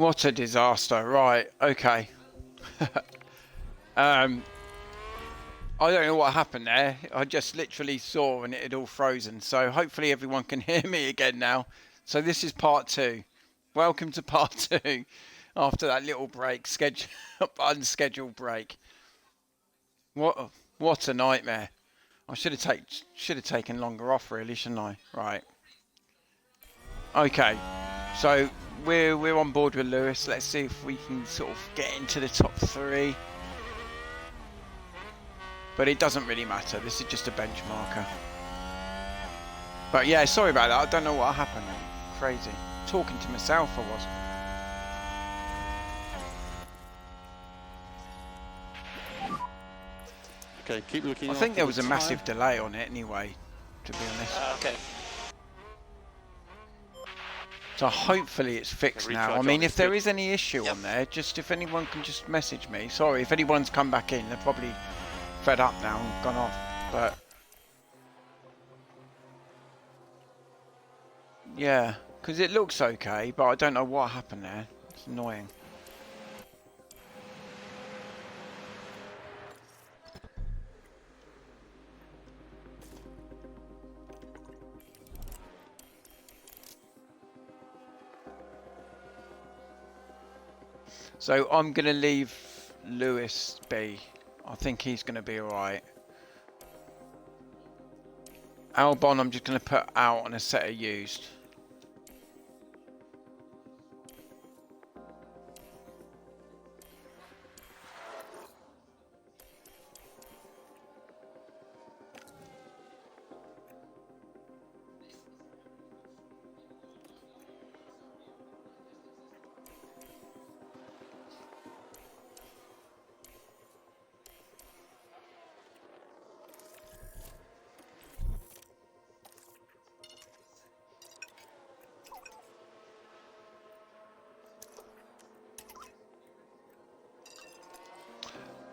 What a disaster. Right, okay. I don't know what happened there. I just literally saw and it had all frozen. So hopefully everyone can hear me again now. So this is part two. Welcome to part two after that little break, unscheduled break. What a nightmare. I should have taken longer off really, shouldn't I? Right. Okay. So we're on board with Lewis. Let's see if we can sort of get into the top three. But it doesn't really matter. This is just a benchmarker. But yeah, sorry about that. I don't know what happened. Crazy. Talking to myself, I was. Okay, keep looking. I think there was a massive delay on it anyway, to be honest. Okay. So hopefully it's fixed now. I mean, if there is any issue on there, just if anyone can just message me. Sorry, if anyone's come back in, they're probably fed up now and gone off. But yeah, because it looks okay, but I don't know what happened there. It's annoying. So I'm going to leave Lewis be. I think he's going to be alright. Albon I'm just going to put out on a set of used.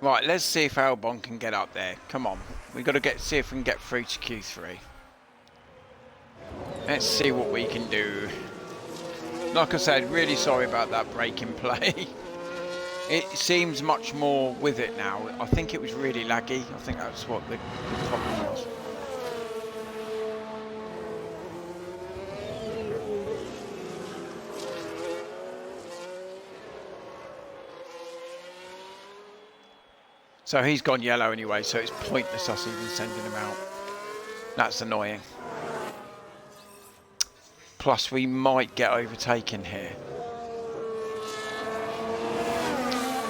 Right, let's see if Albon can get up there. Come on. We've got to see if we can get through to Q3. Let's see what we can do. Like I said, really sorry about that break in play. It seems much more with it now. I think it was really laggy. I think that's what the problem was. So he's gone yellow anyway, so it's pointless us even sending him out. That's annoying. Plus we might get overtaken here.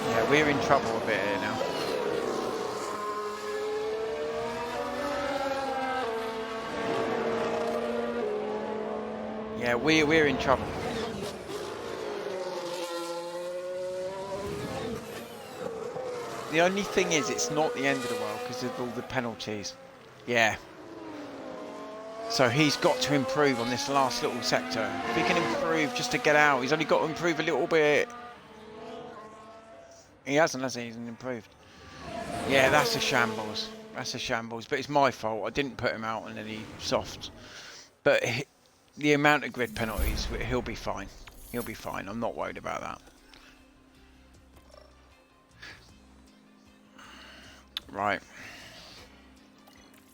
Yeah, we're in trouble a bit here now. Yeah, we're in trouble. The only thing is, it's not the end of the world because of all the penalties. Yeah. So he's got to improve on this last little sector. If he can improve just to get out, he's only got to improve a little bit. He hasn't, has he? He hasn't improved. Yeah, that's a shambles. That's a shambles. But it's my fault. I didn't put him out on any softs. But the amount of grid penalties, he'll be fine. He'll be fine. I'm not worried about that. Right.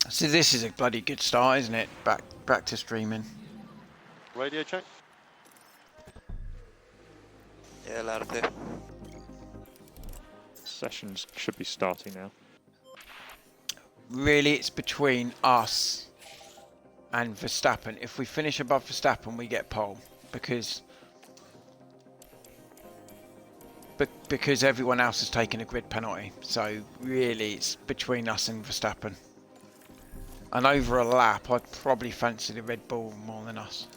So this is a bloody good start, isn't it? Back to streaming. Radio check. Yeah, loud and clear. Sessions should be starting now. Really, it's between us and Verstappen. If we finish above Verstappen, we get pole because everyone else has taken a grid penalty. So really, it's between us and Verstappen. And over a lap, I'd probably fancy the Red Bull more than us.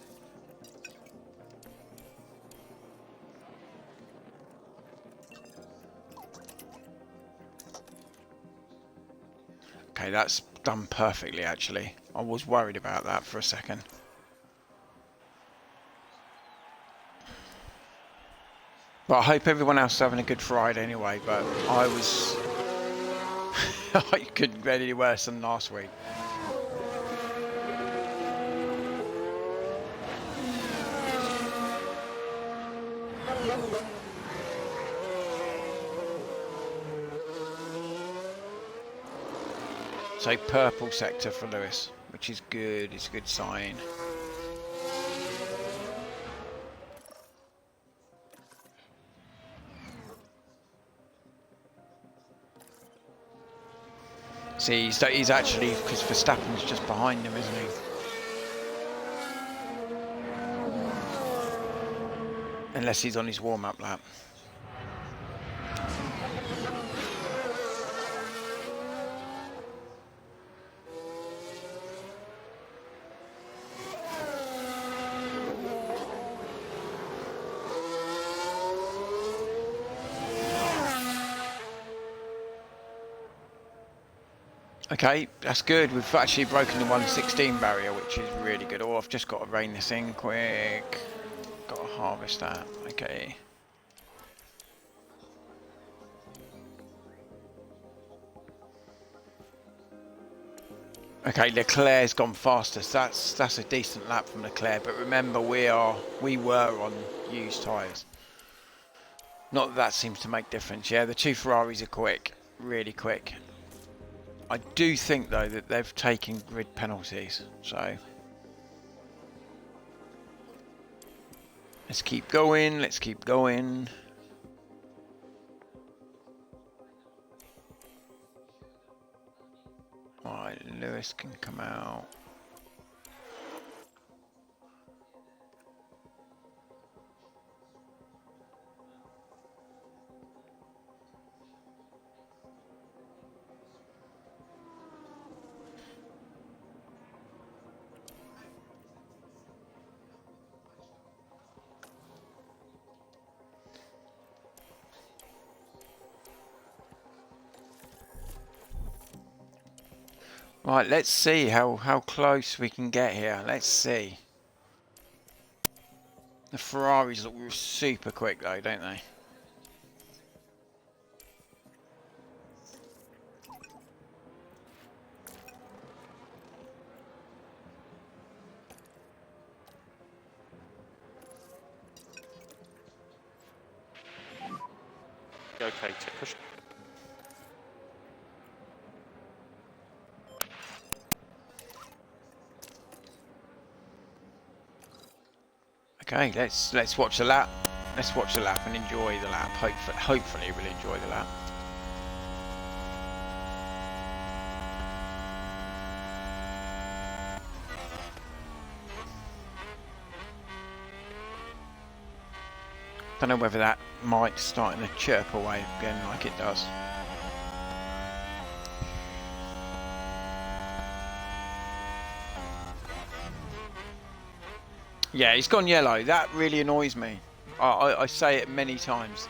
Okay, that's done perfectly, actually. I was worried about that for a second. But I hope everyone else is having a good Friday anyway, but I was... I couldn't get any worse than last week. So purple sector for Lewis, which is good. It's a good sign. See, he's actually, because Verstappen's just behind him, isn't he? Unless he's on his warm-up lap. Okay, that's good. We've actually broken the 116 barrier, which is really good. Oh, I've just got to rein this in quick. Got to harvest that. Okay. Okay, Leclerc's gone faster. So that's a decent lap from Leclerc. But remember, we were on used tyres. Not that that seems to make difference. Yeah, the two Ferraris are quick, really quick. I do think though that they've taken grid penalties, so let's keep going. Let's keep going. Right, Lewis can come out. Right, let's see how close we can get here. Let's see. The Ferraris look super quick though, don't they? Okay, push. Okay, let's watch the lap. Let's watch the lap and enjoy the lap. Hopefully we'll enjoy the lap. Don't know whether that mic's starting to chirp away again like it does. Yeah, he's gone yellow. That really annoys me. I say it many times.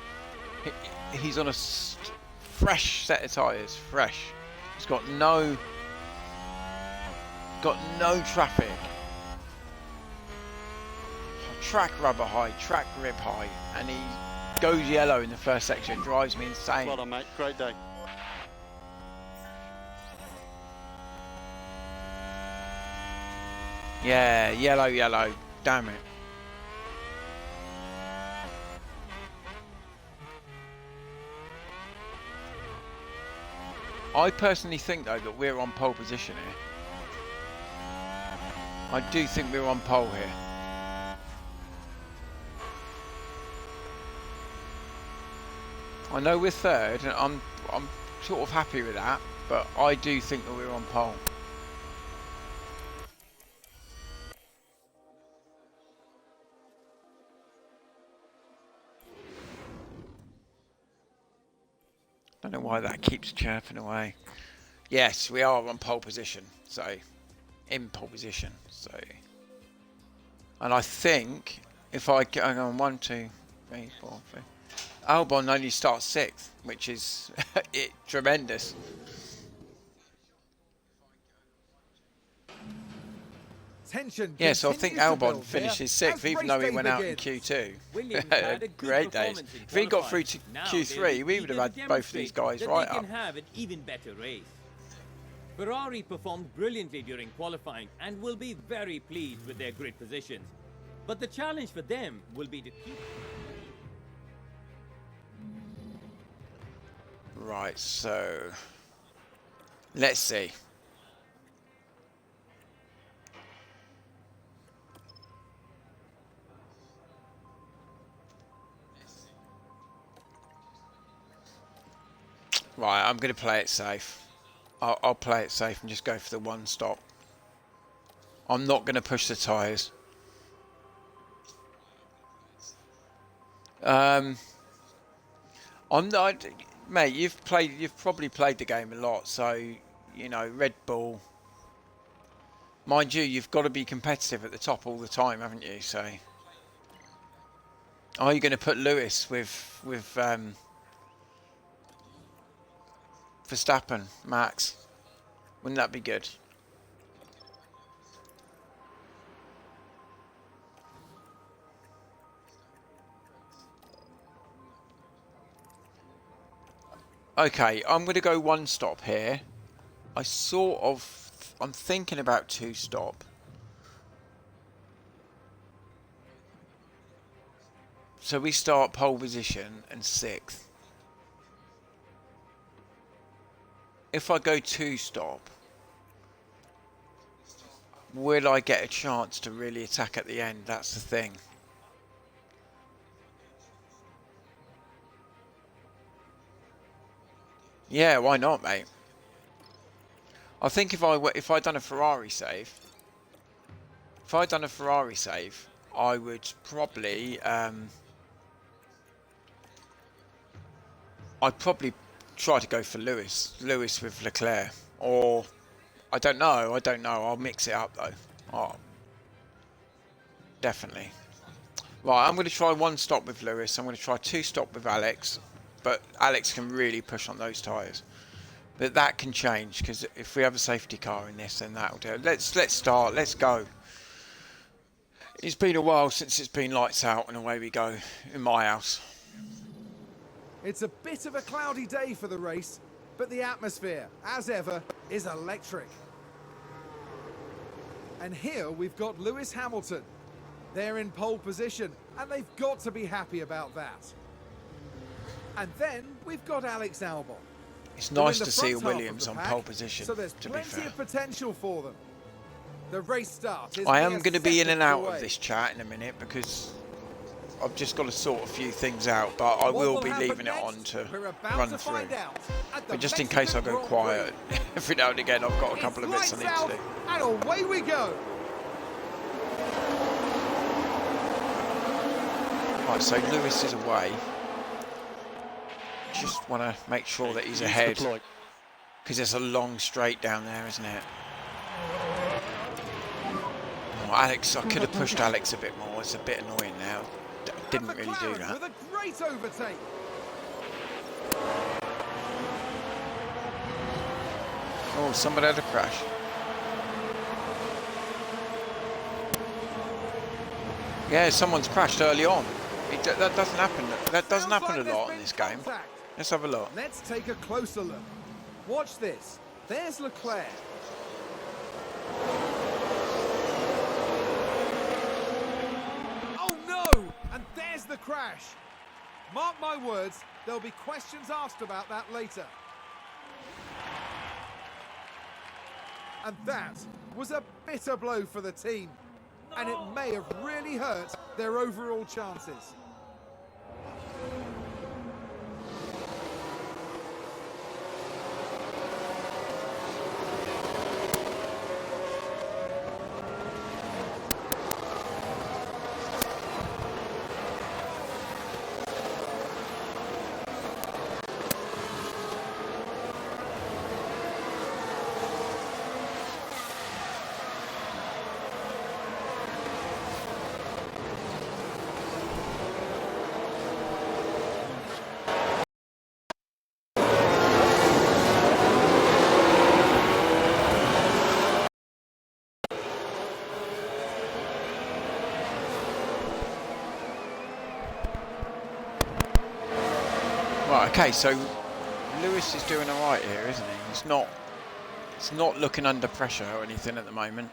He's on a fresh set of tyres. Fresh. He's got no traffic. Track rubber high, track grip high, and he goes yellow in the first section. Drives me insane. Well done, mate. Great day. Yeah, yellow. Damn it. I personally think though that we're on pole position here. I do think we're on pole here. I know we're third, and I'm sort of happy with that, but I do think that we're on pole. Don't know why that keeps chirping away. Yes, we are on pole position, so in pole position. So, and I think if I go on 1, 2, 3, 4, 5. Albon only starts 6th, which is tremendous. Yeah, so I think Albon finishes 6th, even though he went out in Q2. Great days. If he got through to Q3, we would have had both of these guys right up. Have an even better race. Ferrari performed brilliantly during qualifying and will be very pleased with their grid positions. But the challenge for them will be to keep... Right, so let's see. Right, I'm going to play it safe. I'll play it safe and just go for the one stop. I'm not going to push the tyres. I'm not, mate. You've probably played the game a lot, so you know Red Bull. Mind you, you've got to be competitive at the top all the time, haven't you? So, are you going to put Lewis with Verstappen, Max? Wouldn't that be good? Okay, I'm going to go one stop here. I'm thinking about two stop. So we start pole position and 6th. If I go two stop, will I get a chance to really attack at the end? That's the thing. Yeah, why not, mate? I think if I'd done a Ferrari save, I would probably I'd probably try to go for Lewis with Leclerc, or I don't know. I'll mix it up though. Oh, definitely. Right, I'm going to try one stop with Lewis. I'm going to try two stop with Alex, but Alex can really push on those tyres. But that can change because if we have a safety car in this, then that'll do. Let's start. Let's go. It's been a while since it's been lights out, and away we go in my house. It's a bit of a cloudy day for the race, but the atmosphere, as ever, is electric. And here we've got Lewis Hamilton. They're in pole position, and they've got to be happy about that. And then we've got Alex Albon. It's They're nice in the to see front half of Williams the on pack, pole position, so there's to be plenty fair. of potential for them. The race start is I am mere going to be in and out seconds of away. this chat in a minute because I've just got to sort a few things out, but I What will be happen leaving it next? on to We're about run to through. find out at the But just in Mexican case I go Grand Prix. quiet, every now and again I've got a couple of It's bits I need lights to do. out, and away we go. Right, so Lewis is away. Just want to make sure that he's Use ahead deploy. because there's a long straight down there, isn't it? Oh, Alex, I could have pushed Alex a bit more. It's a bit annoying now. Didn't And really do McLaren that. with a great overtake. Oh, somebody had a crash. Yeah, someone's crashed early on. That doesn't happen. That doesn't Sounds happen like a lot there's in this been game. contact. Let's have a look. Let's take a closer look. Watch this. There's Leclerc. Oh no! And there's the crash. Mark my words, there'll be questions asked about that later. And that was a bitter blow for the team. And it may have really hurt their overall chances. Right, okay, so Lewis is doing all right here, isn't he? It's not looking under pressure or anything at the moment.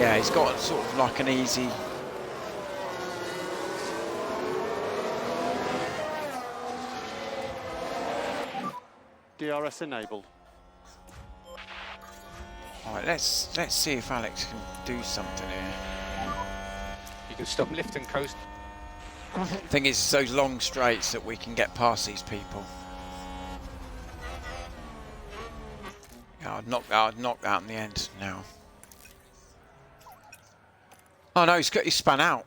Yeah, he's got sort of like an easy... DRS enabled. Alright, let's see if Alex can do something here. You can stop, lift and coast. Thing is, it's those long straights that we can get past these people. Yeah, I'd knock that in the end now. Oh no, he's spun out.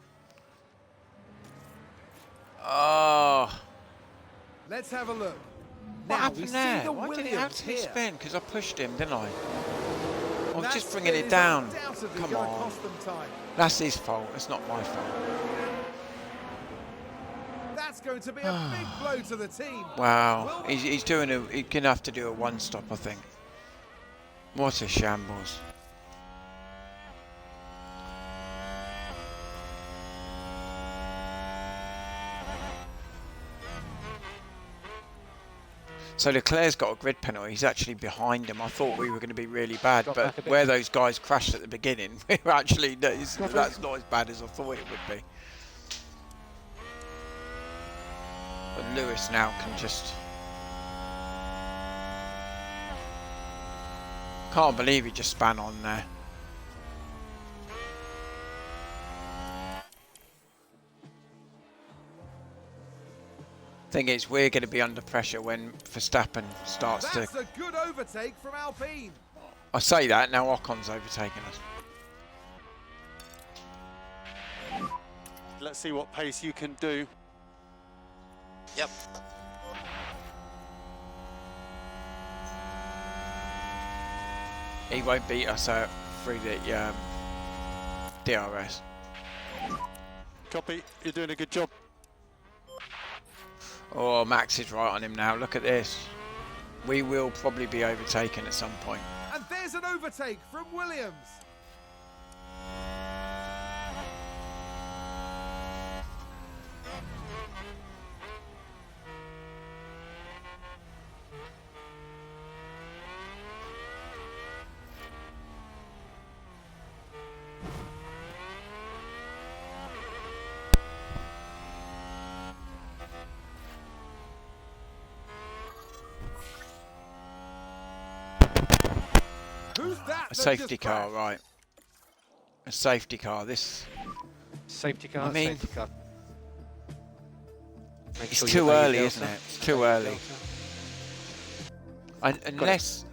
Oh. Let's have a look. What Now we happened see there? the Why did he Williams actually here. spin? Because I pushed him, didn't I? I was That just bringing spin it is down. undoubtedly Come gonna on. cost them time. That's his fault. It's not my fault. That's going to be a big blow to the team. Wow. He's doing a... He's going to have to do a one-stop, I think. What a shambles. So Leclerc's got a grid penalty. He's actually behind him. I thought we were going to be really bad, Got but back a bit. where those guys crashed at the beginning, we were actually that's not as bad as I thought it would be. But Lewis now can just... Can't believe he just span on there. Thing is, we're going to be under pressure when Verstappen starts to... That's a good overtake from Alpine. I say that, now Ocon's overtaking us. Let's see what pace you can do. Yep. He won't beat us out through the DRS. Copy. You're doing a good job. Oh, Max is right on him now. Look at this. We will probably be overtaken at some point. And there's an overtake from Williams. Who's that? A that safety just car, crashed? right. A safety car. This... Safety car, I mean, safety car. Make It's sure too you obey early, your isn't delta. it? It's too early. Unless...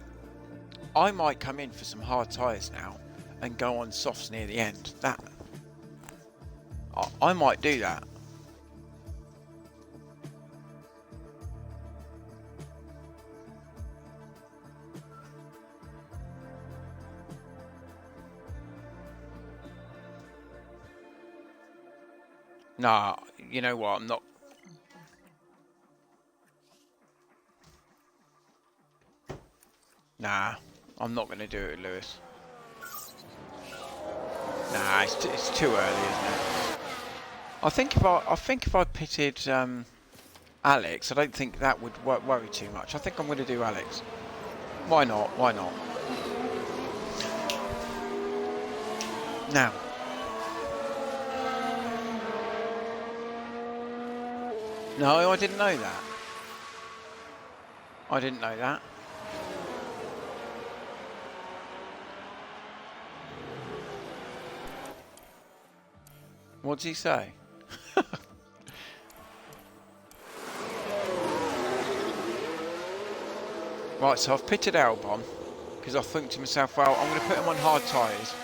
I might come in for some hard tyres now and go on softs near the end. That... I might do that. Nah, you know what? I'm not... Nah, I'm not going to do it, Lewis. Nah, it's too early, isn't it? I think if I pitted Alex, I don't think that would worry too much. I think I'm going to do Alex. Why not? Why not? Now. No, I didn't know that. I didn't know that. What did he say? Right, so I've pitted Albon because I think to myself, well, I'm going to put him on hard tyres.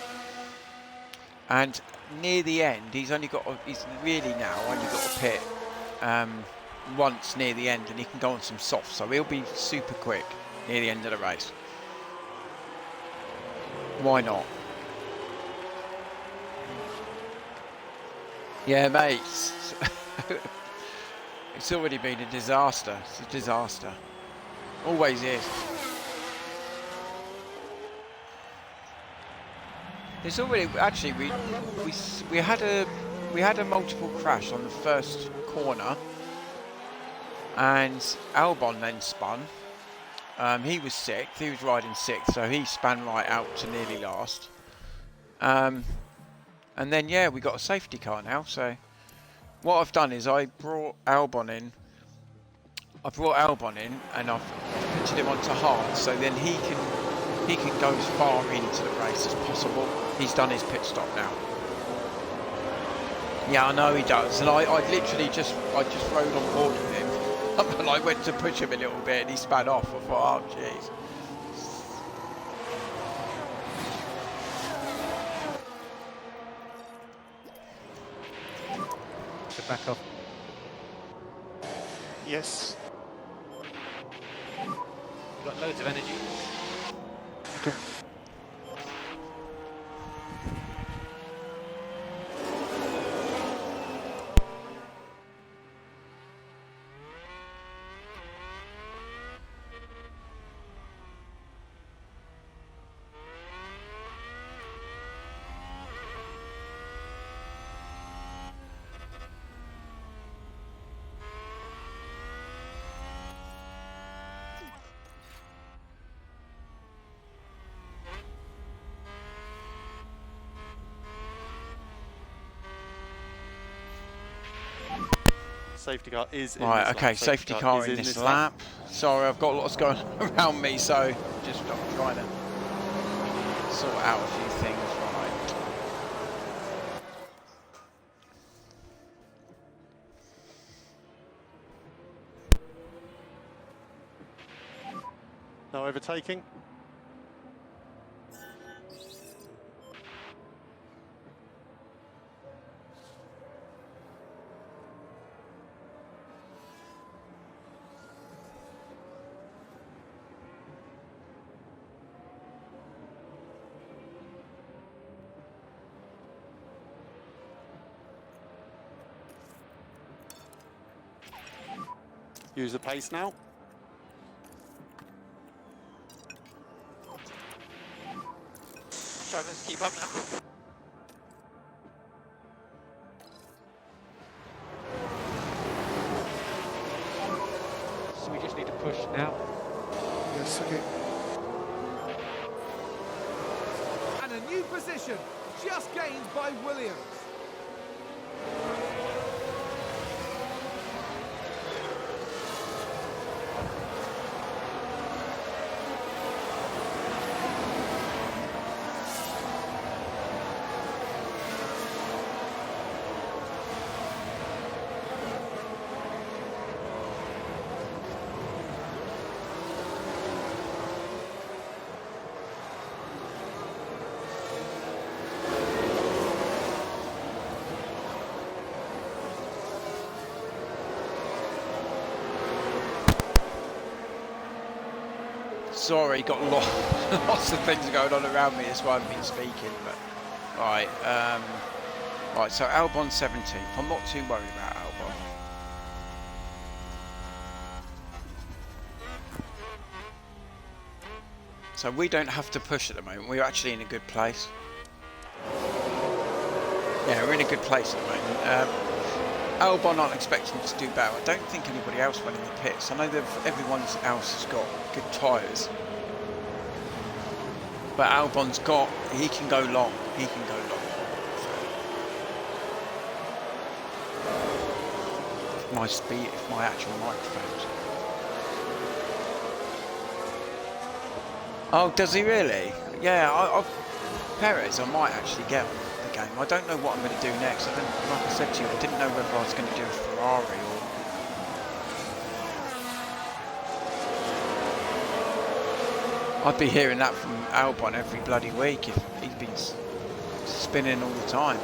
And near the end, he's really now only got to pit once near the end, and he can go on some softs, so he'll be super quick near the end of the race. Why not? Yeah, mate. It's already been a disaster. It's a disaster. Always is. There's already actually we had a multiple crash on the first corner, and Albon then spun. He was sixth. He was riding sixth, so he span right out to nearly last. And then yeah, we got a safety car now. So what I've done is I brought Albon in. And I've put him onto hard, so then he can go as far into the race as possible. He's done his pit stop now. Yeah, I know he does, and I literally just rode on board with him, and I went to push him a little bit, and he spun off. I thought, oh jeez. So back off. Yes. You've got loads of energy. Safety car is in Right, this okay, lap. safety car is in this lap. Sorry, I've got lots going around me, so just I'm trying to sort out a few things. Right. No overtaking. Use the pace now. Drivers, keep up now. So we just need to push now. Yes, okay. And a new position, just gained by Williams. Sorry, got lots of things going on around me. That's why I haven't been speaking. But right, right. So Albon 17th. I'm not too worried about Albon. So we don't have to push at the moment. We're actually in a good place. Yeah, we're in a good place at the moment. Albon aren't expecting to do better. I don't think anybody else went in the pits. I know that everyone else has got good tyres. But Albon's got, he can go long. He can go long. So. My speed, if my actual microphone's. Oh, does he really? Yeah, Perez, I might actually get the game. I don't know what I'm going to do next. Like I said to you, I didn't know whether I was going to do a Ferrari or... I'd be hearing that from Albon every bloody week if he'd been spinning all the time.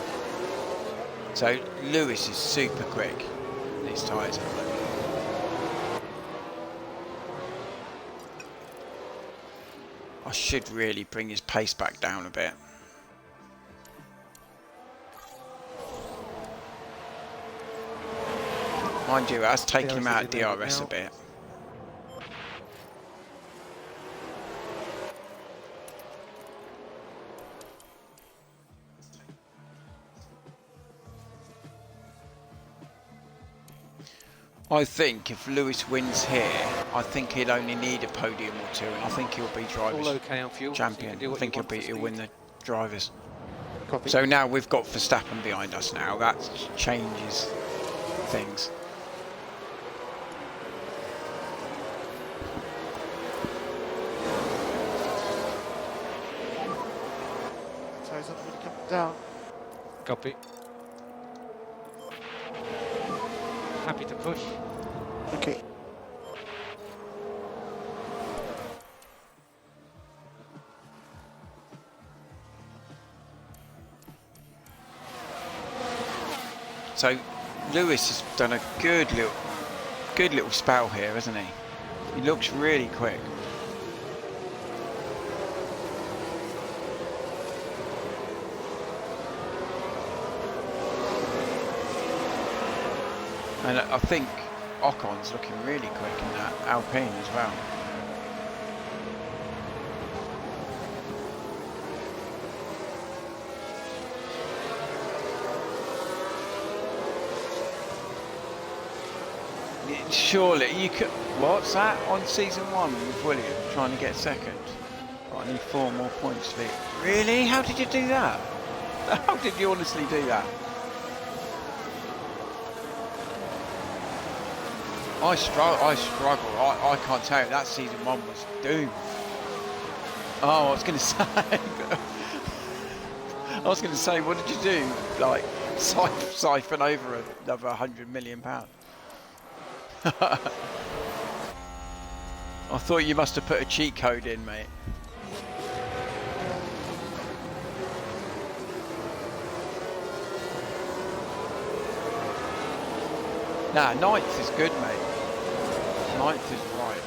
So Lewis is super quick. These tyres at the moment. I should really bring his pace back down a bit. Mind you, that's taking him out of DRS a bit. I think if Lewis wins here, I think he'll only need a podium or two, and I think he'll be drivers All okay on fuel. champion. So you can do I what think you want for he'll win speed. the drivers. Copy. So now we've got Verstappen behind us now. That changes things. Tyres aren't really coming down. Copy. Happy to push. Okay. So Lewis has done a good little spell here, hasn't he? He looks really quick. And I think Ocon's looking really quick in that Alpine as well. Surely you could. What's that on season 1 with William trying to get second? Oh, I need 4 more points for it. Really? How did you do that? How did you honestly do that? I struggle. I can't tell you. That season 1 was doomed. Oh, I was going to say. I was going to say, what did you do? Like siphon over another £100 million. I thought you must have put a cheat code in, mate. Nah, 9th is good, mate. 9th is right.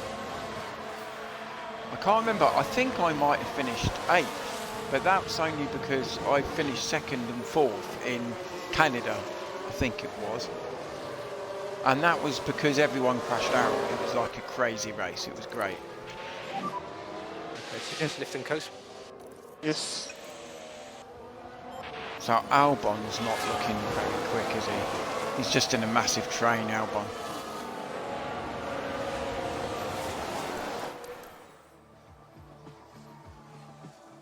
I can't remember. I think I might have finished 8th, but that's only because I finished 2nd and 4th in Canada, I think it was. And that was because everyone crashed out. It was like a crazy race. It was great. Okay, suggest lift and coast. Yes. So Albon's not looking very quick, is he? He's just in a massive train, Albon.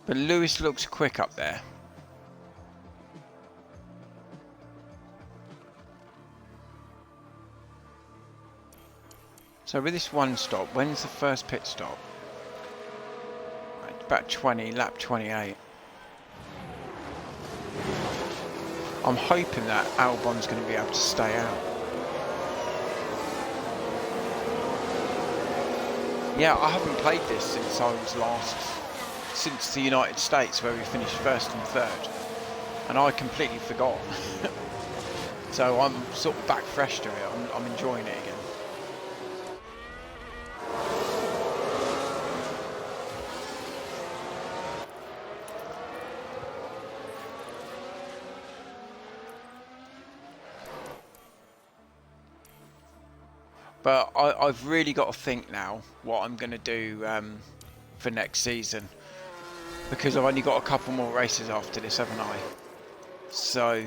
But Lewis looks quick up there. So with this one stop, when's the first pit stop? About 20, lap 28. I'm hoping that Albon's going to be able to stay out. Yeah, I haven't played this since I was since the United States, where we finished 1st and 3rd. And I completely forgot. So I'm sort of back fresh to it. I'm enjoying it again. But I've really got to think now what I'm going to do for next season, because I've only got a couple more races after this, haven't I? So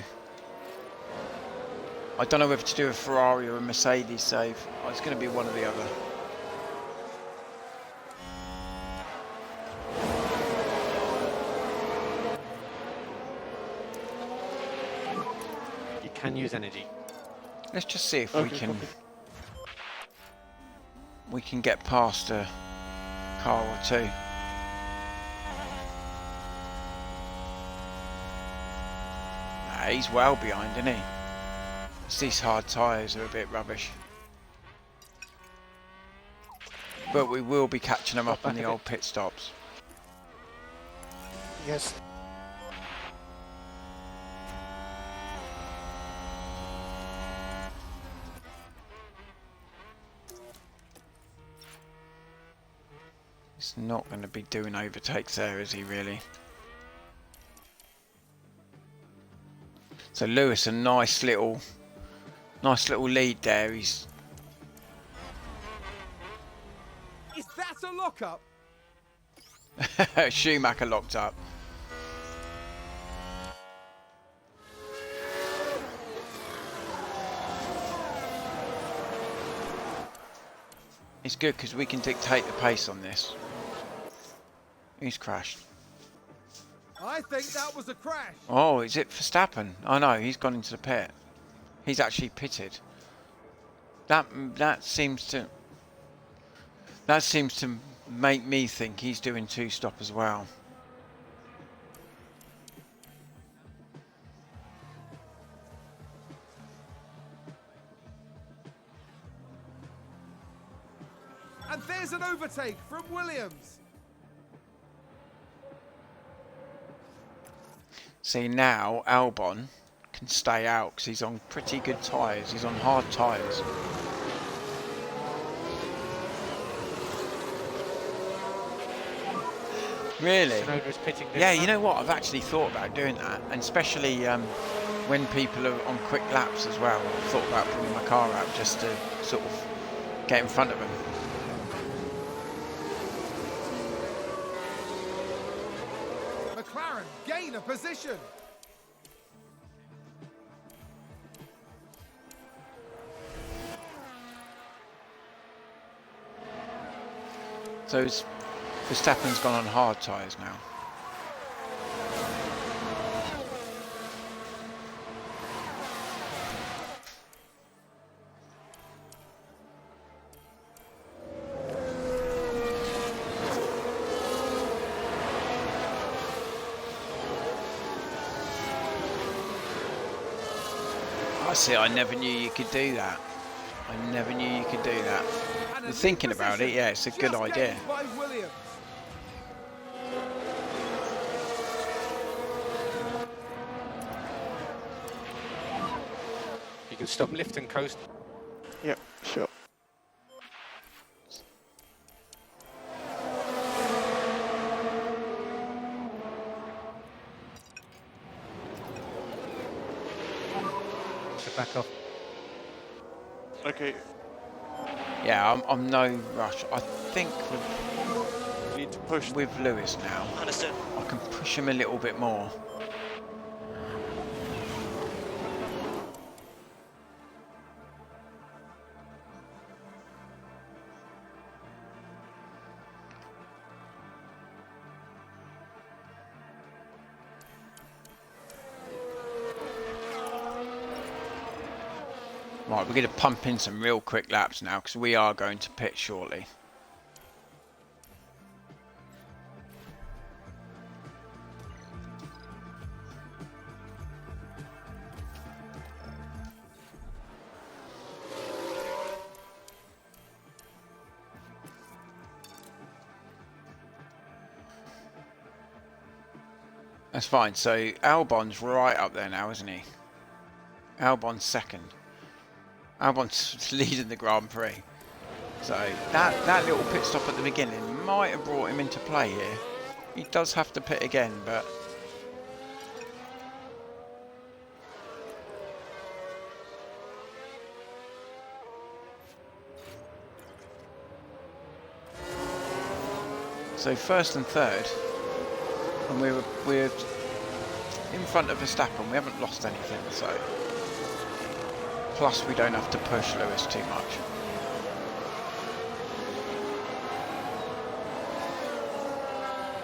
I don't know whether to do a Ferrari or a Mercedes save. It's going to be one or the other. You can use energy. Let's just see if Okay, we can get past a car or two. Nah, he's well behind, isn't he? It's these hard tyres are a bit rubbish. But we will be catching them up on the old pit stops. Yes. He's not going to be doing overtakes there, is he really? So Lewis, a nice little lead there. He's Is that a lockup? Schumacher locked up. It's good because we can dictate the pace on this. Who's crashed? I think that was a crash. Oh, is it Verstappen? Oh no, he's gone into the pit. He's actually pitted. That seems to make me think he's doing two-stop as well. And there's an overtake from Williams. See, now Albon can stay out because he's on pretty good tyres. He's on hard tyres. Really? Tsunoda's pitting this Yeah, lap. you know what? I've actually thought about doing that, and especially when people are on quick laps as well. I've thought about bringing my car out just to sort of get in front of them. McLaren gain a position. So Verstappen's gone on hard tyres now. I see, I never knew you could do that. I never knew you could do that. And a Thinking new about it, position yeah, it's a good just idea. gained by Williams. You can stop, lift and coast. Yep, sure. So back off. Okay. Yeah, I'm no rush. I think Need to push. with Lewis now, Understood. I can push him a little bit more. Right, we're going to pump in some real quick laps now because we are going to pit shortly. That's fine. So Albon's right up there now, isn't he? Albon's second. Albon's leading the Grand Prix. So that little pit stop at the beginning might have brought him into play here. He does have to pit again, but so first and third, and we're in front of Verstappen. We haven't lost anything, so plus we don't have to push Lewis too much.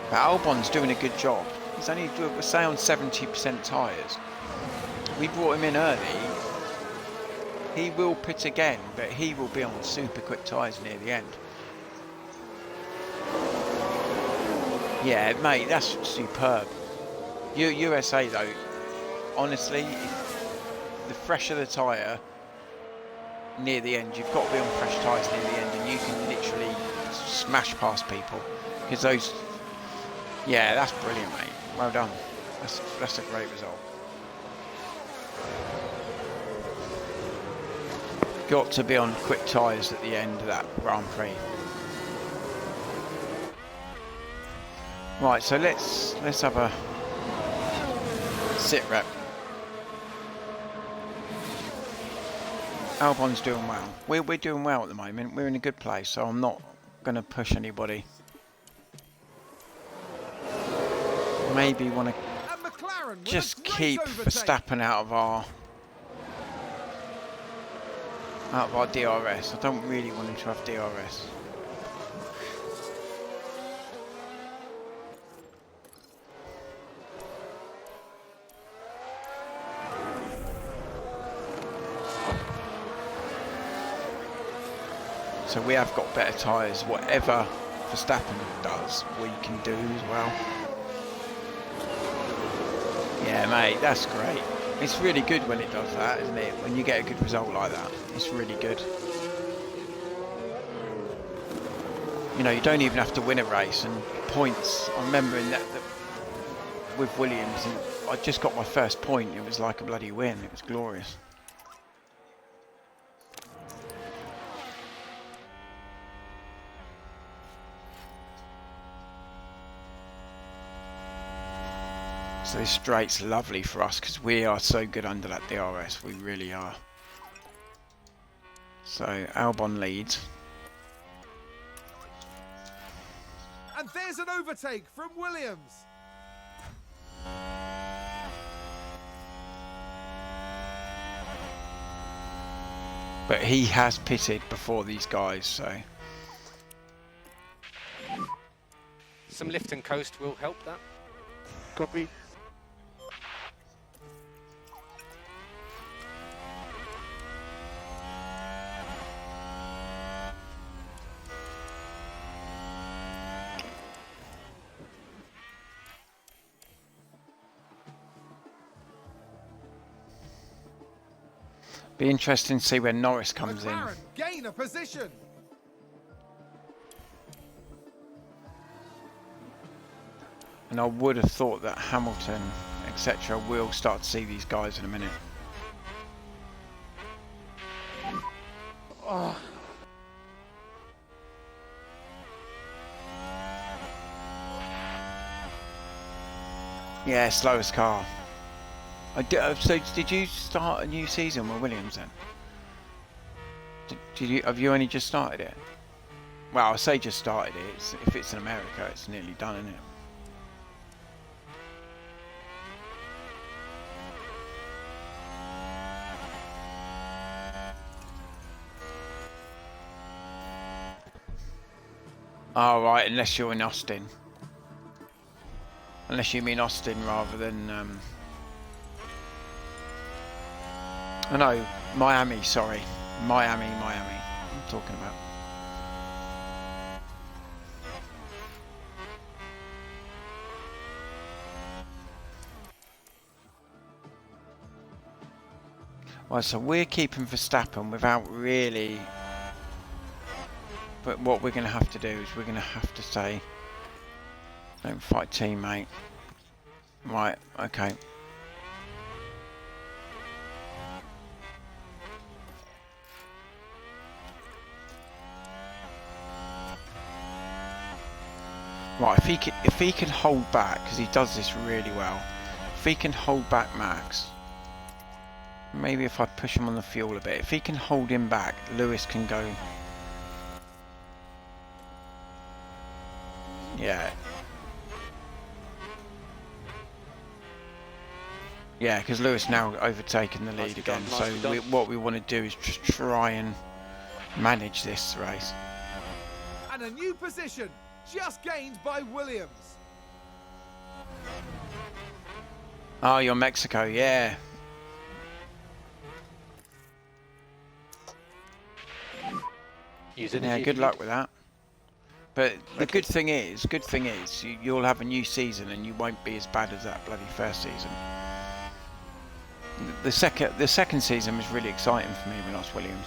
But Albon's doing a good job. He's only, say, on 70% tyres. We brought him in early. He will pit again, but he will be on super quick tyres near the end. Yeah, mate, that's superb. USA though, honestly, the fresher the tyre near the end, you've got to be on fresh tyres near the end, and you can literally smash past people. Because those, yeah, that's brilliant, mate. Well done. That's a great result. Got to be on quick tyres at the end of that Grand Prix. Right, so let's have a sit rep. Albon's doing well. We're doing well at the moment. We're in a good place, so I'm not going to push anybody. Maybe want to And McLaren with just a great keep overtake. Verstappen out of our DRS. I don't really want him to have DRS. So we have got better tyres. Whatever Verstappen does, we can do as well. Yeah, mate, that's great. It's really good when it does that, isn't it? When you get a good result like that, it's really good. You know, you don't even have to win a race, and points. I remember in that with Williams, and I just got my first point. It was like a bloody win. It was glorious. So this straight's lovely for us because we are so good under that DRS. We really are. So Albon leads. And there's an overtake from Williams. But he has pitted before these guys, so... Some lift and coast will help that. Copy. Be interesting to see when Norris comes in. McLaren gain a position. And I would have thought that Hamilton, etc., will start to see these guys in a minute. Oh. Yeah, slowest car. So did you start a new season with Williams then? Have you only just started it? Well, I say just started it. If it's in America, it's nearly done, isn't it? Oh, right, unless you're in Austin. Unless you mean Austin rather than... Oh no, Miami, sorry. Miami, I'm talking about. Well, so we're keeping Verstappen without really... But what we're going to have to do is we're going to have to say, don't fight teammate. Right, okay. Right, if he can hold back, because he does this really well. If he can hold back Max, maybe if I push him on the fuel a bit. If he can hold him back, Lewis can go. Yeah. Yeah, because Lewis now overtaken the lead again. So what we want to do is just try and manage this race. And a new position just gained by Williams. Oh, you're Mexico, yeah. Yeah, good luck with that. But the good thing is, you'll have a new season and you won't be as bad as that bloody first season. The second season was really exciting for me when I was Williams.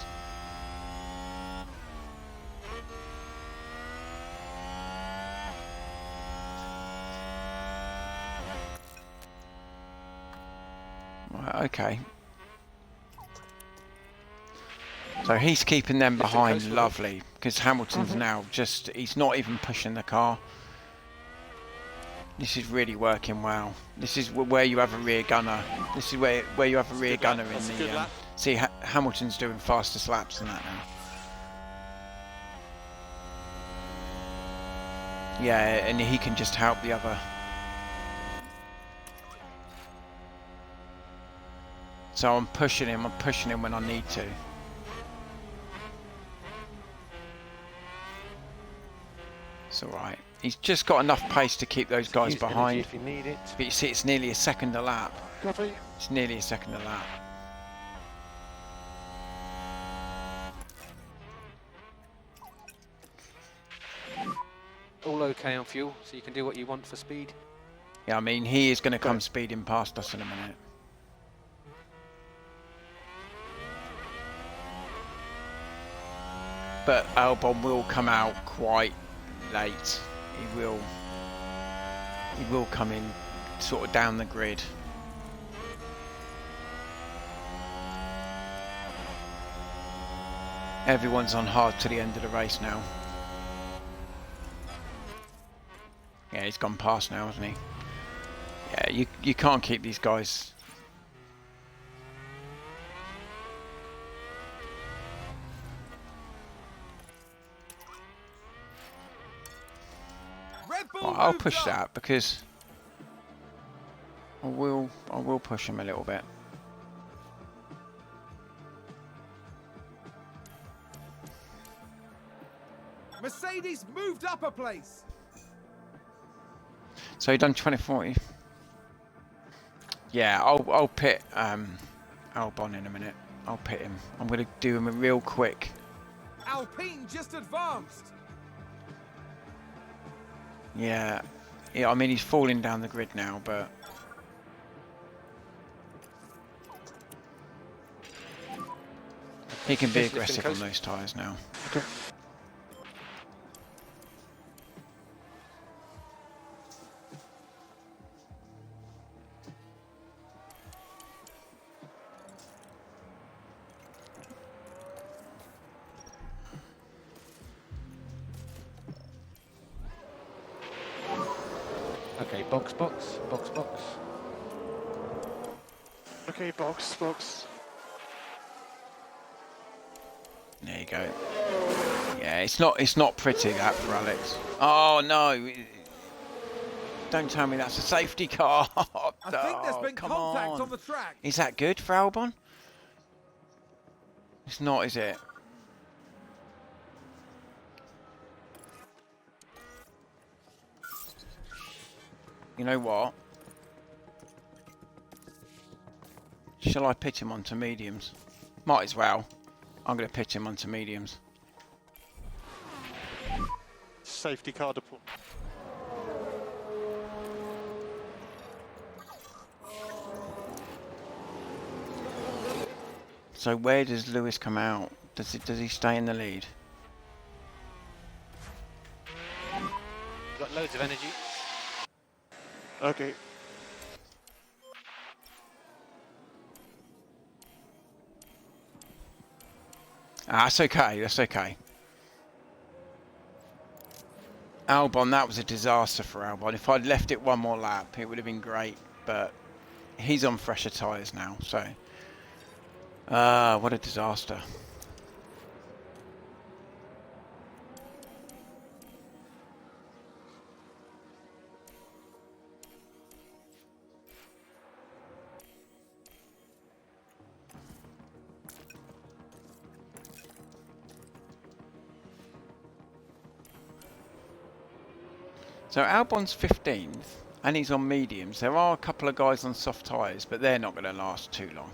Right, okay. So he's keeping them behind, lovely, because Hamilton's now just, he's not even pushing the car. This is really working well. This is where you have a rear gunner. This is where you have a rear gunner in the... see, Hamilton's doing faster laps than that now. Yeah, and he can just help the other. So I'm pushing him when I need to. It's alright. He's just got enough pace to keep those guys behind. If you need it. But you see, it's nearly a second a lap. Copy. It's nearly a second a lap. all okay on fuel, so you can do what you want for speed. Yeah, I mean, he is going to come speeding past us in a minute. But Albon will come out quite late. He will come in sort of down the grid. Everyone's on hard to the end of the race now. Yeah, he's gone past now, hasn't he? Yeah, you can't keep these guys. Red Bull Well, I'll moved push up. that because I will push him a little bit. Mercedes moved up a place. So he done 2040. Yeah, I'll pit Albon in a minute. I'll pit him. I'm gonna do him a real quick. Alpine just advanced. Yeah, I mean he's falling down the grid now, but he can be Just aggressive on coast. those tyres now. Okay, box, box, box, box. Okay, box, box. There you go. Yeah, it's not pretty that for Alex. Oh no! Don't tell me that's a safety car. I think there's Oh, been come contact on the track. Is that good for Albon? It's not, is it? You know what? Shall I pitch him onto mediums? Might as well. I'm going to pitch him onto mediums. Safety car deploy. So where does Lewis come out? Does he stay in the lead? Got loads of energy. Okay. Ah, that's okay. That's okay. Albon, that was a disaster for Albon. If I'd left it one more lap, it would have been great. But he's on fresher tyres now, so what a disaster. So Albon's 15th, and he's on mediums. There are a couple of guys on soft tyres, but they're not going to last too long.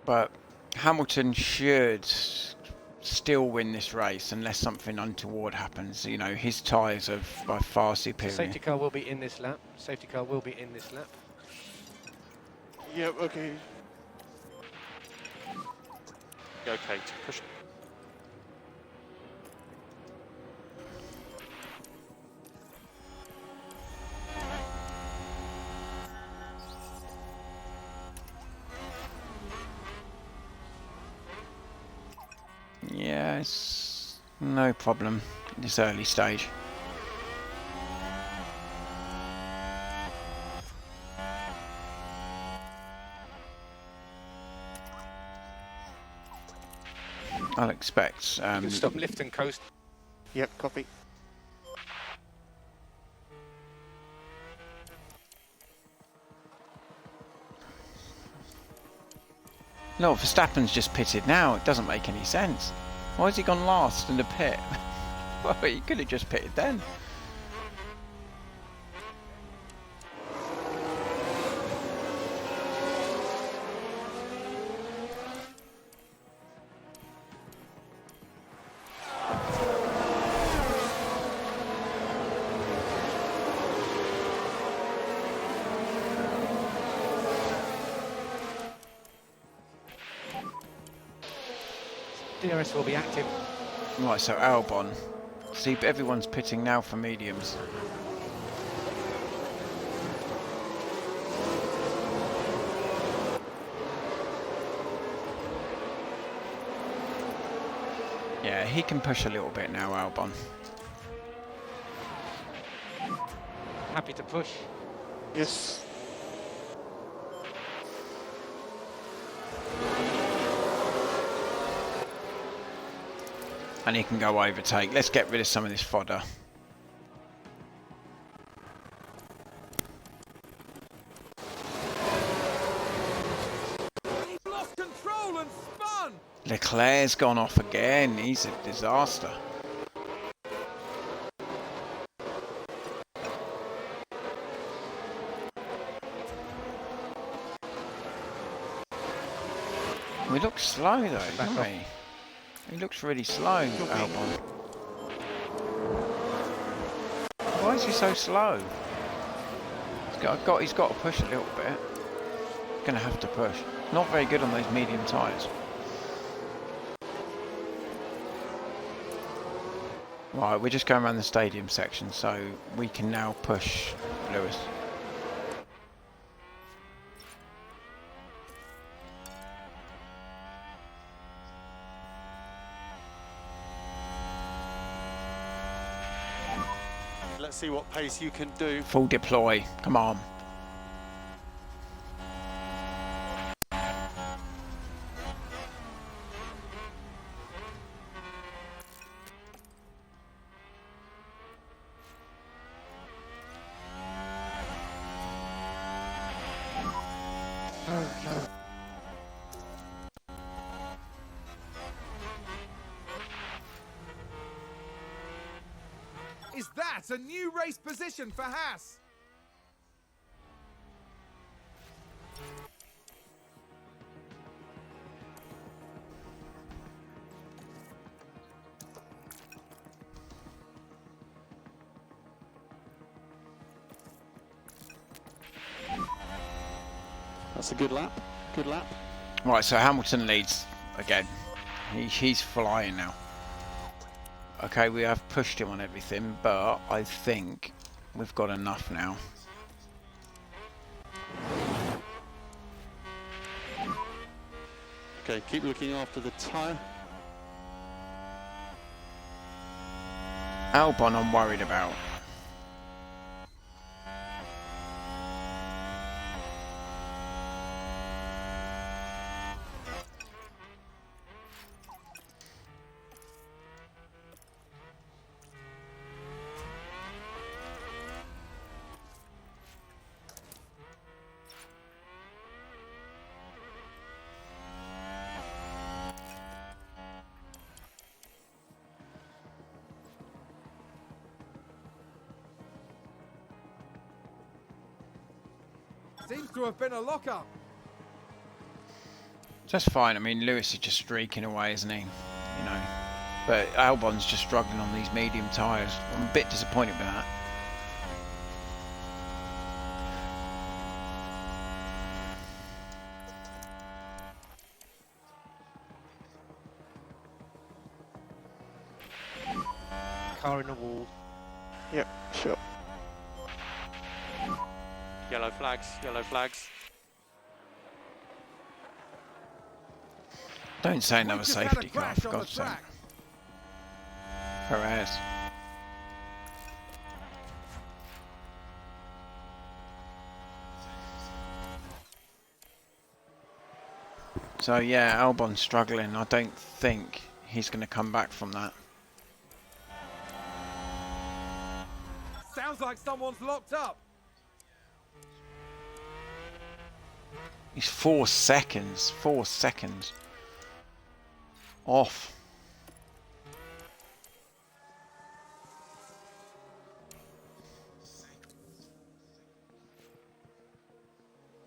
But Hamilton should still win this race unless something untoward happens. You know, his tyres are by far superior. Safety car will be in this lap. Safety car will be in this lap. Yep, okay. Okay, to push. Yeah, it's no problem at this early stage. I'll expect. You can stop lift and coast. Yep, copy. No, Verstappen's just pitted now. It doesn't make any sense. Why has he gone last in the pit? Well, he could have just pitted then. DRS will be active. Right, so Albon. See, everyone's pitting now for mediums. Yeah, he can push a little bit now, Albon. Happy to push. Yes. And he can go overtake. Let's get rid of some of this fodder. He lost control and spun. Leclerc's gone off again. He's a disaster. We look slow though, don't we? He looks really slow, Albon. Why is he so slow? He's got to push a little bit. He's going to have to push. Not very good on those medium tyres. Right, we're just going around the stadium section, so we can now push Lewis. Let's see what pace you can do. Full deploy, come on. Is that a new race position for Haas? That's a good lap. Good lap. Right, so Hamilton leads again. He's flying now. Okay, we have pushed him on everything, but I think we've got enough now. Okay, keep looking after the tyre. Albon I'm worried about. Seems to have been a lock-up. That's fine. I mean, Lewis is just streaking away, isn't he? You know. But Albon's just struggling on these medium tyres. I'm a bit disappointed with that. Car in the wall. Yep, sure. Yellow flags, yellow flags. Don't say We another just had a safety car, crash for on the God's sake. track. Perez. So yeah, Albon's struggling. I don't think he's going to come back from that. Sounds like someone's locked up. He's 4 seconds. 4 seconds. Off.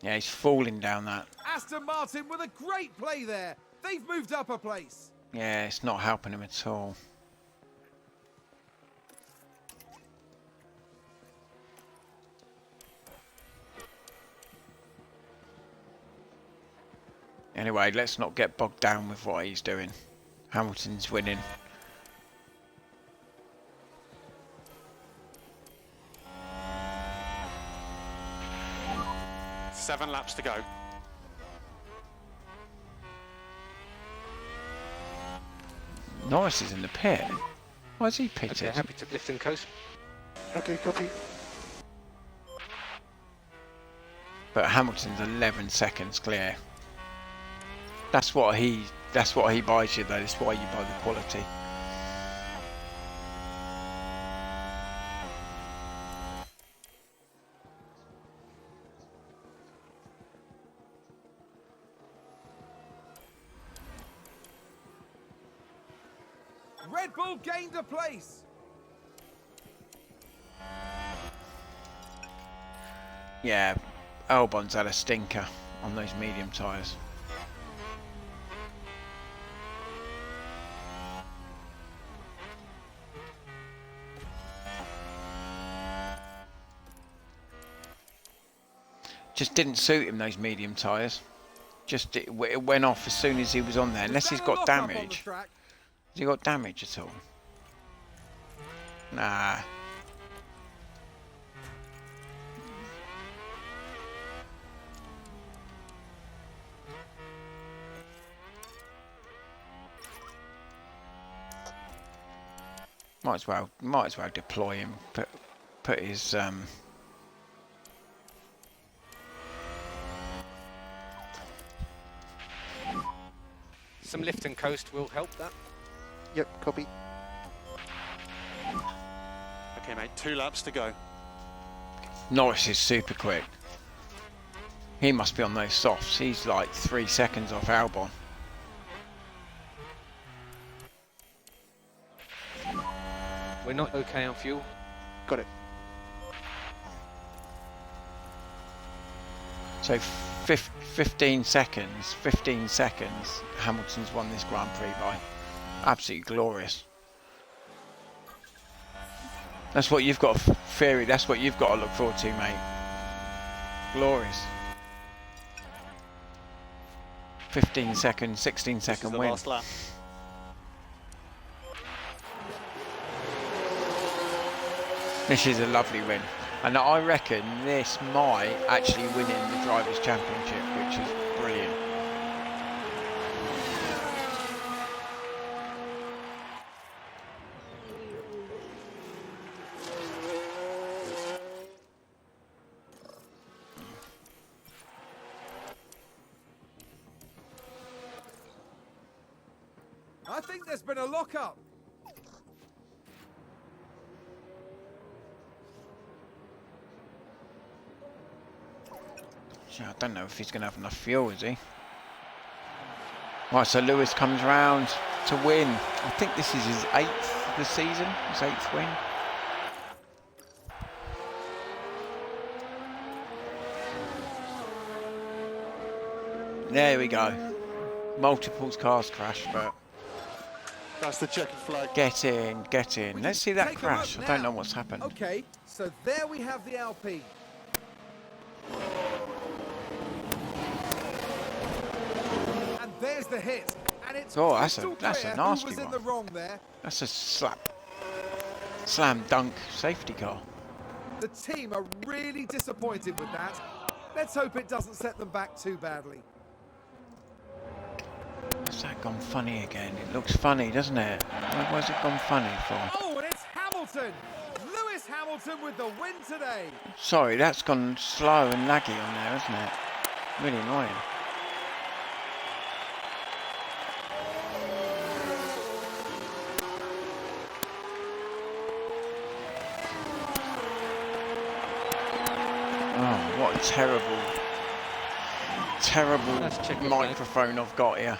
Yeah, he's falling down that. Aston Martin with a great play there. They've moved up a place. Yeah, it's not helping him at all. Anyway, let's not get bogged down with what he's doing. Hamilton's winning. Seven laps to go. Norris is in the pit. Why is he Okay, pitted? happy to lift and coast. Okay, copy. But Hamilton's 11 seconds clear. That's what he buys you though. That's why you buy the quality. Red Bull gained a place. Yeah, Albon's had a stinker on those medium tyres. Just didn't suit him, those medium tyres. Just it went off as soon as he was on there, unless he's got damage. Has he got damage at all? Nah. Might as well deploy him. Put his Some lift and coast will help that. Yep, copy. Okay, mate, 2 laps to go. Norris is super quick. He must be on those softs. He's like 3 seconds off Albon. We're not okay on fuel. Got it. So 15 seconds, Hamilton's won this Grand Prix by. Absolutely glorious. That's what you've got, Theory, that's what you've got to look forward to, mate. Glorious. 15 second, 16 This is second the win. last lap. This is a lovely win. And I reckon this might actually win in the Drivers' Championship, which is brilliant. I think there's been a lock-up. I don't know if he's going to have enough fuel, is he? Right, so Lewis comes round to win. I think this is his 8th this season, his 8th win. There we go. Multiples cars crash, but That's the checkered flag. get in, get in. We Let's can see that take a crash. look I don't know now. what's happened. Okay, so there we have the Alpine. And there's the hit. And it's Oh, crystal that's a clear nasty who was in one. the wrong there. That's a slam dunk safety car. The team are really disappointed with that. Let's hope it doesn't set them back too badly. What's that gone funny again? It looks funny, doesn't it? Why's it gone funny for? Oh, and it's Hamilton! Lewis Hamilton with the win today. Sorry, that's gone slow and laggy on there, isn't it? Really annoying. Oh, what a terrible That's checkered flag. microphone I've got here.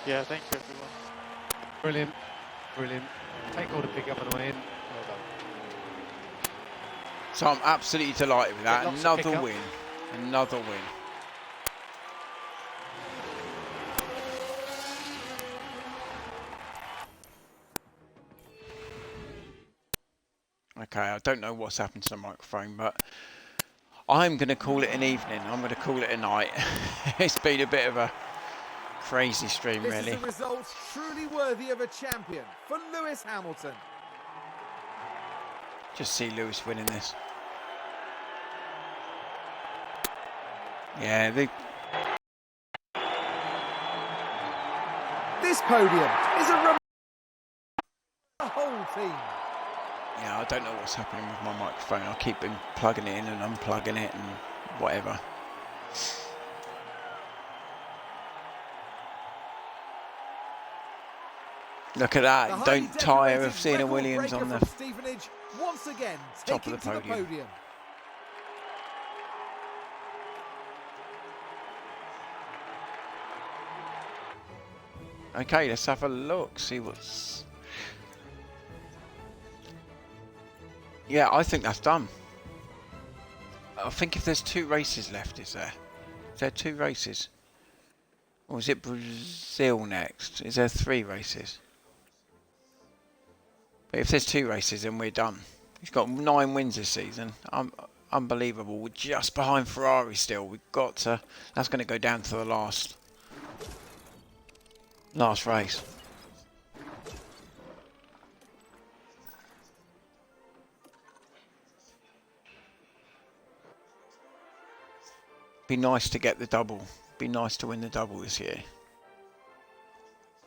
Yeah, thank you everyone. Brilliant. Brilliant. Take all the big up and away in. Well done. So I'm absolutely delighted with that. Lots of Another kick-up. win. Another win. Okay, I don't know what's happened to the microphone, but I'm going to call it an evening. I'm going to call it a night. It's been a bit of a Crazy stream, This really. is a result truly worthy of a champion for Lewis Hamilton. Just see Lewis winning this. Yeah, This podium is a whole team. yeah, I don't know what's happening with my microphone. I keep plugging it in and unplugging it and whatever. Look at The that. highly Don't tire decorated of seeing a record Williams breaker on the from Stevenage once again top of taking the to the podium. podium. Okay, let's have a look, see what's... Yeah, I think that's done. I think if there's 2 races left, is there? Is there 2 races? Or is it Brazil next? Is there 3 races? But if there's 2 races, then we're done. He's got 9 wins this season. Unbelievable. We're just behind Ferrari still. We've got to... That's going to go down to the last race. Be nice to get the double. Be nice to win the double this year.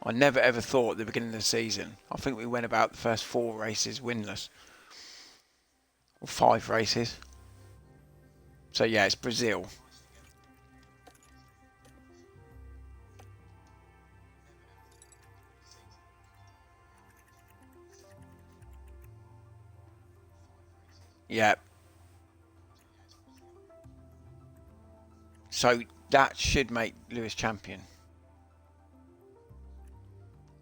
I never ever thought at the beginning of the season. I think we went about the first 4 races winless. Or 5 races. So yeah, it's Brazil. Yeah. So that should make Lewis champion.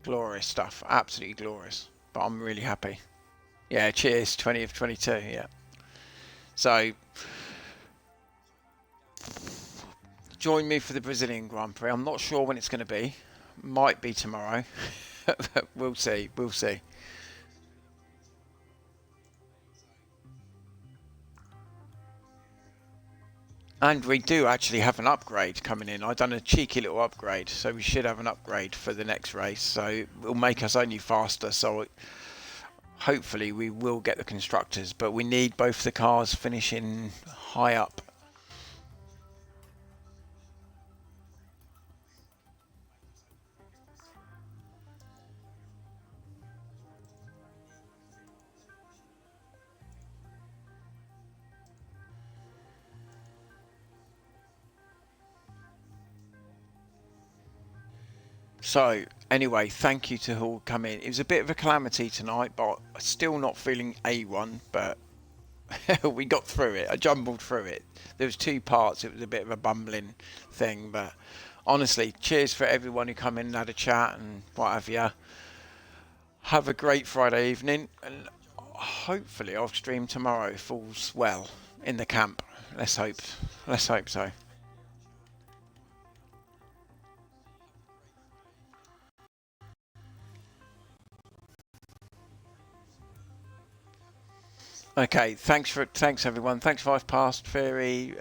Glorious stuff. Absolutely glorious. But I'm really happy. Yeah, cheers. 20 of 22. Yeah. So join me for the Brazilian Grand Prix. I'm not sure when it's going to be. Might be tomorrow. We'll see. We'll see. And we do actually have an upgrade coming in. I've done a cheeky little upgrade, so we should have an upgrade for the next race. So it will make us only faster. So hopefully we will get the constructors, but we need both the cars finishing high up. So anyway, thank you to all coming. It was a bit of a calamity tonight, but still not feeling A1, but we got through it. I jumbled through it. There was 2 parts. It was a bit of a bumbling thing, but honestly, cheers for everyone who come in and had a chat and what have you. Have a great Friday evening, and hopefully I'll stream tomorrow if all's well in the camp. Let's hope. Let's hope so. Okay, thanks everyone. Thanks 5 Past, Fairy,